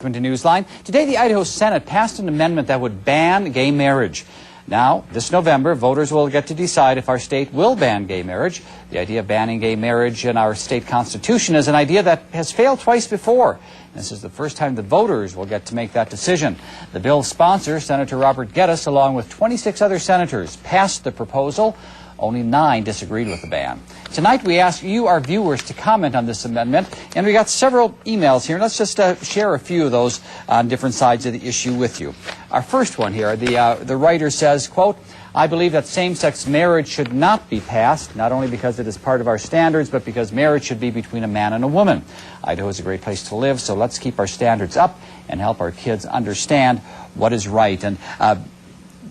To Newsline. Today, the Idaho Senate passed an amendment that would ban gay marriage. Now, this November, voters will get to decide if our state will ban gay marriage. The idea of banning gay marriage in our state constitution is an idea that has failed twice before. This is the first time the voters will get to make that decision. The bill's sponsor, Senator Robert Geddes, along with 26 other senators, passed the proposal. Only 9 disagreed with the ban. Tonight, we ask you, our viewers, to comment on this amendment, and we got several emails here. Let's just share a few of those on different sides of the issue with you. Our first one here, the writer says, quote, "I believe that same-sex marriage should not be passed, not only because it is part of our standards, but because marriage should be between a man and a woman. Idaho is a great place to live, so let's keep our standards up and help our kids understand what is right." And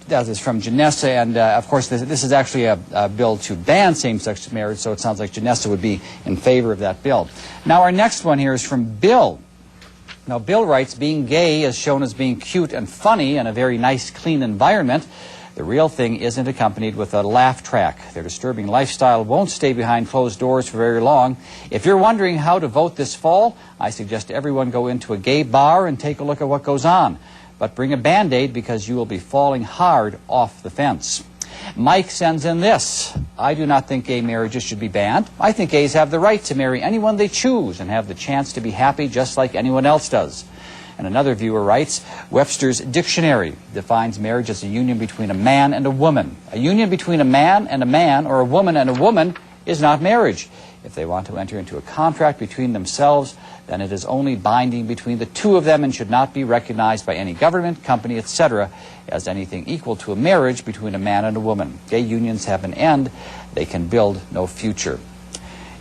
that is from Janessa, and of course this is actually a bill to ban same-sex marriage, so it sounds like Janessa would be in favor of that bill. Now our next one here is from Bill. Now Bill writes, "Being gay is shown as being cute and funny in a very nice, clean environment. The real thing isn't accompanied with a laugh track. Their disturbing lifestyle won't stay behind closed doors for very long. If you're wondering how to vote this fall, I suggest everyone go into a gay bar and take a look at what goes on. But bring a Band-Aid because you will be falling hard off the fence." Mike sends in this: "I do not think gay marriages should be banned. I think gays have the right to marry anyone they choose and have the chance to be happy just like anyone else does." And another viewer writes, "Webster's Dictionary defines marriage as a union between a man and a woman. A union between a man, or a woman and a woman is not marriage. If they want to enter into a contract between themselves, then it is only binding between the two of them and should not be recognized by any government, company, etc. as anything equal to a marriage between a man and a woman. Gay unions have an end. They can build no future."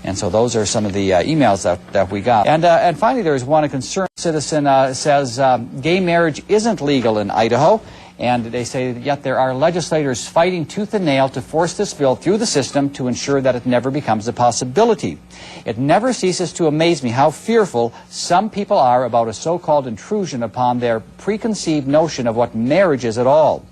And so those are some of the emails that we got. And finally, there is one, a concerned citizen says, "Gay marriage isn't legal in Idaho." And they say, yet there are legislators fighting tooth and nail to force this bill through the system to ensure that it never becomes a possibility. It never ceases to amaze me how fearful some people are about a so-called intrusion upon their preconceived notion of what marriage is at all.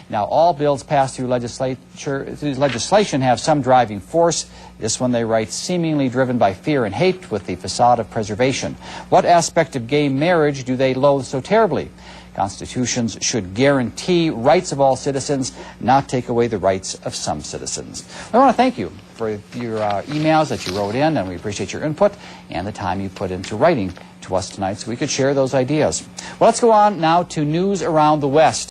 Now, all bills passed through legislation have some driving force. This one, they write, seemingly driven by fear and hate with the facade of preservation. What aspect of gay marriage do they loathe so terribly? Constitutions should guarantee rights of all citizens, not take away the rights of some citizens. I want to thank you for your emails that you wrote in, and we appreciate your input and the time you put into writing to us tonight so we could share those ideas. Well, let's go on now to news around the West.